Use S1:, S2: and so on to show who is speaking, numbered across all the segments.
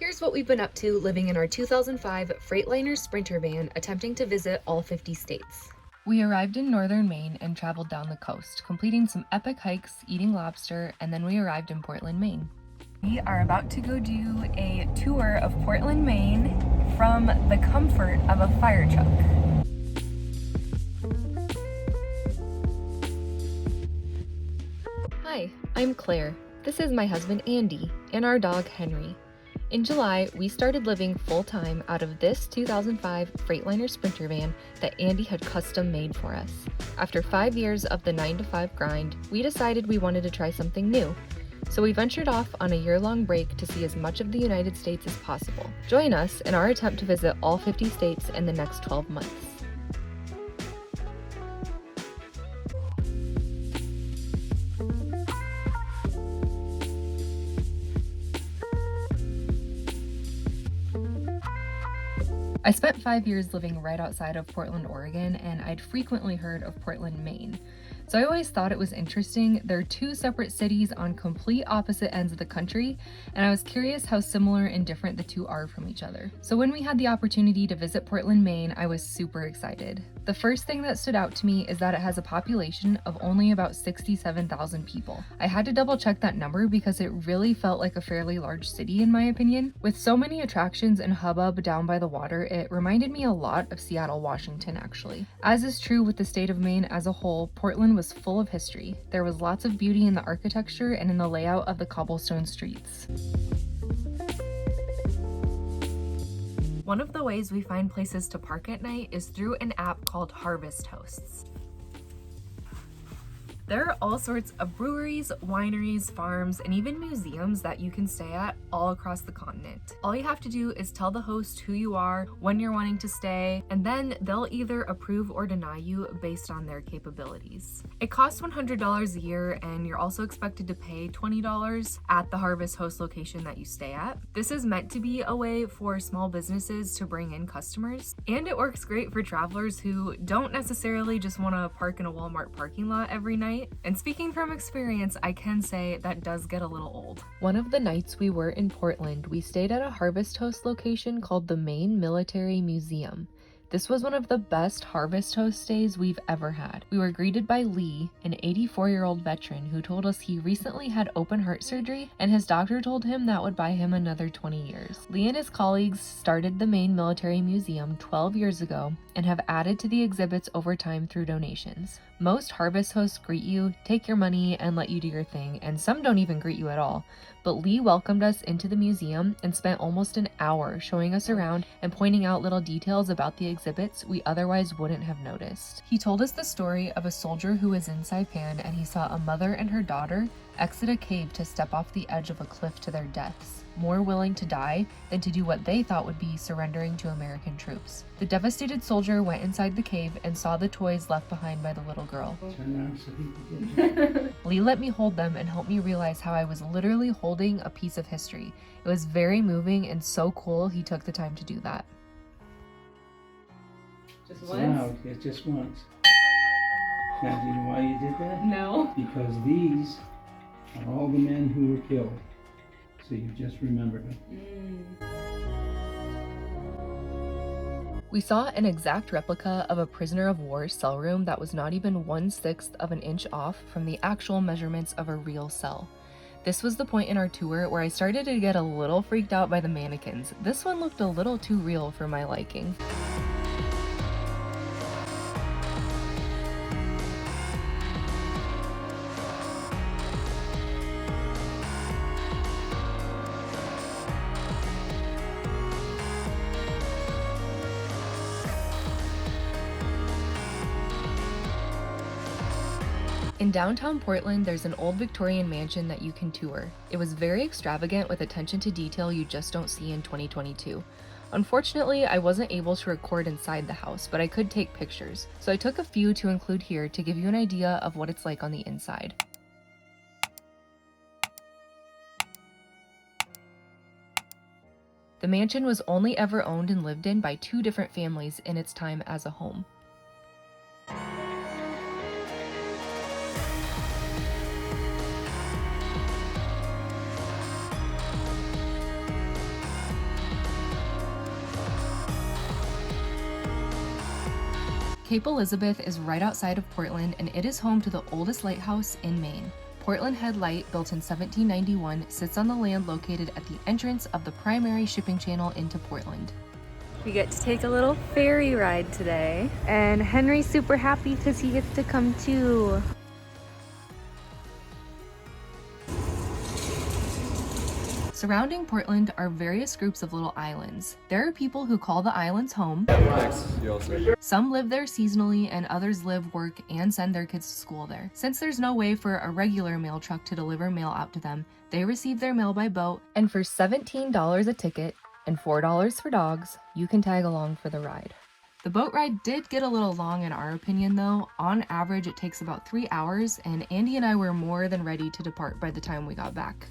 S1: Here's what we've been up to living in our 2005 Freightliner Sprinter van, attempting to visit all 50 states. We arrived in northern Maine and traveled down the coast, completing some epic hikes, eating lobster, and then we arrived in Portland, Maine. We are about to go do a tour of Portland, Maine from the comfort of a fire truck. Hi, I'm Claire. This is my husband Andy and our dog Henry. In July, we started living full-time out of this 2005 Freightliner Sprinter van that Andy had custom made for us. After 5 years of the 9-to-5 grind, we decided we wanted to try something new. So we ventured off on a year-long break to see as much of the United States as possible. Join us in our attempt to visit all 50 states in the next 12 months. I spent 5 years living right outside of Portland, Oregon, and I'd frequently heard of Portland, Maine. So I always thought it was interesting. They're two separate cities on complete opposite ends of the country, and I was curious how similar and different the two are from each other. So when we had the opportunity to visit Portland, Maine, I was super excited. The first thing that stood out to me is that it has a population of only about 67,000 people. I had to double check that number because it really felt like a fairly large city in my opinion. With so many attractions and hubbub down by the water, it reminded me a lot of Seattle, Washington actually. As is true with the state of Maine as a whole, Portland was full of history. There was lots of beauty in the architecture and in the layout of the cobblestone streets. One of the ways we find places to park at night is through an app called Harvest Hosts. There are all sorts of breweries, wineries, farms, and even museums that you can stay at all across the continent. All you have to do is tell the host who you are, when you're wanting to stay, and then they'll either approve or deny you based on their capabilities. It costs $100 a year, and you're also expected to pay $20 at the Harvest Host location that you stay at. This is meant to be a way for small businesses to bring in customers, and it works great for travelers who don't necessarily just want to park in a Walmart parking lot every night. And speaking from experience, I can say that does get a little old. One of the nights we were in Portland, we stayed at a Harvest Host location called the Maine Military Museum. This was one of the best Harvest Host stays we've ever had. We were greeted by Lee, an 84-year-old veteran who told us he recently had open heart surgery and his doctor told him that would buy him another 20 years. Lee and his colleagues started the Maine Military Museum 12 years ago and have added to the exhibits over time through donations. Most Harvest Hosts greet you, take your money, and let you do your thing, and some don't even greet you at all. But Lee welcomed us into the museum and spent almost an hour showing us around and pointing out little details about the exhibits we otherwise wouldn't have noticed. He told us the story of a soldier who was in Saipan and he saw a mother and her daughter exit a cave to step off the edge of a cliff to their deaths, more willing to die than to do what they thought would be surrendering to American troops. The devastated soldier went inside the cave and saw the toys left behind by the little girl. Lee let me hold them and helped me realize how I was literally holding a piece of history. It was very moving and so cool he took the time to do that.
S2: Just once?
S3: Loud. It's just once. Now, do you know why you did that?
S2: No.
S3: Because these are all the men who were killed. So you just remembered them.
S1: We saw an exact replica of a prisoner of war cell room that was not even 1/6 of an inch off from the actual measurements of a real cell. This was the point in our tour where I started to get a little freaked out by the mannequins. This one looked a little too real for my liking. In downtown Portland, there's an old Victorian mansion that you can tour. It was very extravagant with attention to detail you just don't see in 2022. Unfortunately, I wasn't able to record inside the house, but I could take pictures. So I took a few to include here to give you an idea of what it's like on the inside. The mansion was only ever owned and lived in by 2 different families in its time as a home. Cape Elizabeth is right outside of Portland, and it is home to the oldest lighthouse in Maine. Portland Head Light, built in 1791, sits on the land located at the entrance of the primary shipping channel into Portland.
S2: We get to take a little ferry ride today, and Henry's super happy because he gets to come too.
S1: Surrounding Portland are various groups of little islands. There are people who call the islands home. Some live there seasonally, and others live, work, and send their kids to school there. Since there's no way for a regular mail truck to deliver mail out to them, they receive their mail by boat, and for $17 a ticket and $4 for dogs, you can tag along for the ride. The boat ride did get a little long in our opinion though. On average, it takes about 3 hours, and Andy and I were more than ready to depart by the time we got back.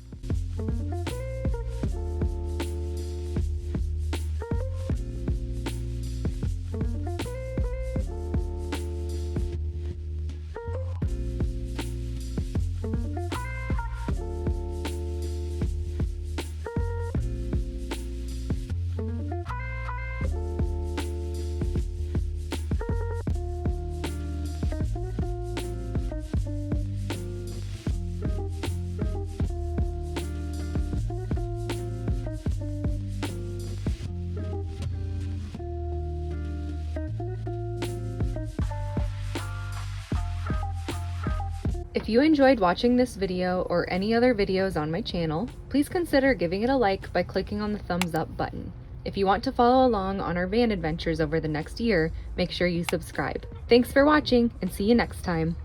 S1: If you enjoyed watching this video or any other videos on my channel, please consider giving it a like by clicking on the thumbs up button. If you want to follow along on our van adventures over the next year, make sure you subscribe. Thanks for watching, and see you next time.